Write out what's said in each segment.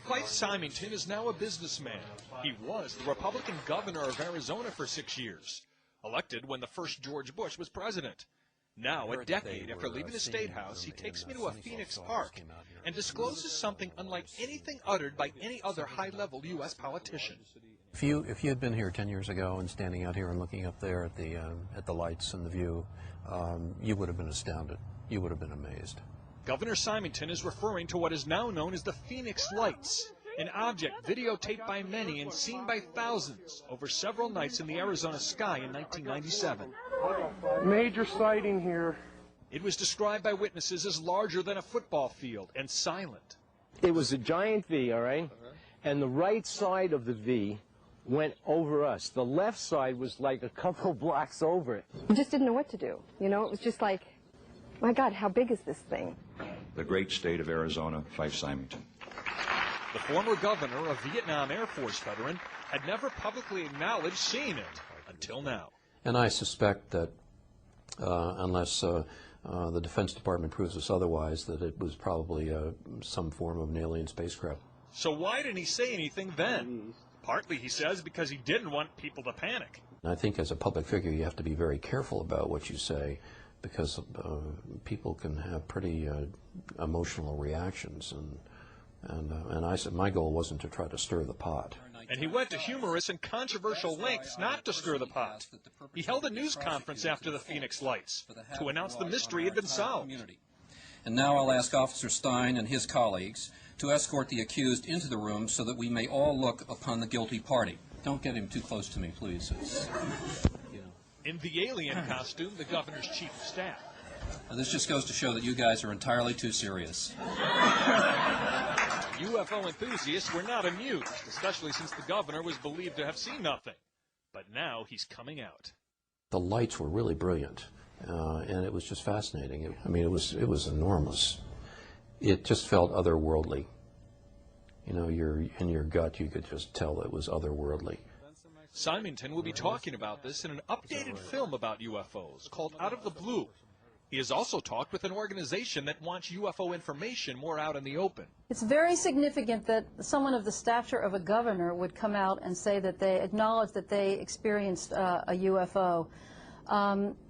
Fife Symington is now a businessman. He was the Republican governor of Arizona for 6 years, elected when the first George Bush was president. Now, a decade after leaving the State House, he takes me to a Phoenix park and discloses something unlike anything uttered by any other high-level U.S. politician. If you had been here 10 years ago and standing out here and looking up there at the lights and the view, you would have been astounded. You would have been amazed. Governor Symington is referring to what is now known as the Phoenix Lights, an object videotaped by many and seen by thousands over several nights in the Arizona sky in 1997. Major sighting here. It was described by witnesses as larger than a football field and silent. It was a giant V, all right? And the right side of the V went over us. The left side was like a couple blocks over it. We just didn't know what to do. You know, it was just like, my God, how big is this thing? The great state of Arizona, Fife Symington. The former governor, a Vietnam Air Force veteran, had never publicly acknowledged seeing it until now. And I suspect that unless the Defense Department proves us otherwise, that it was probably some form of an alien spacecraft. So why didn't he say anything then? Partly, he says, because he didn't want people to panic. I think as a public figure, you have to be very careful about what you say, because people can have pretty emotional reactions, and I said my goal wasn't to try to stir the pot. And he went to humorous and controversial lengths not to stir the pot. He held a news conference after the Phoenix Lights to announce the mystery had been solved. And now I'll ask Officer Stein and his colleagues to escort the accused into the room so that we may all look upon the guilty party. Don't get him too close to me, please. In the alien costume, the governor's chief of staff. Now, this just goes to show that you guys are entirely too serious. UFO enthusiasts were not amused, especially since the governor was believed to have seen nothing. But now he's coming out. The lights were really brilliant, and it was just fascinating. I mean, it was enormous. It just felt otherworldly. You know, in your gut, you could just tell it was otherworldly. Symington will be talking about this in an updated film about UFOs called Out of the Blue. He has also talked with an organization that wants UFO information more out in the open. It's very significant that someone of the stature of a governor would come out and say that they acknowledge that they experienced a UFO,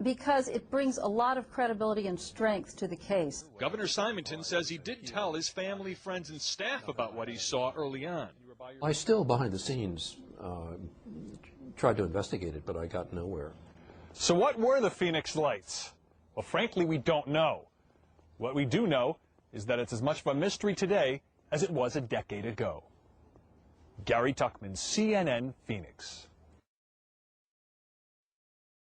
because it brings a lot of credibility and strength to the case. Governor Symington says he did tell his family, friends, and staff about what he saw early on. I still, behind the scenes, tried to investigate it, but I got nowhere. So what were the Phoenix Lights? Well, frankly, we don't know. What we do know is that it's as much of a mystery today as it was a decade ago. Gary Tuckman, CNN, Phoenix.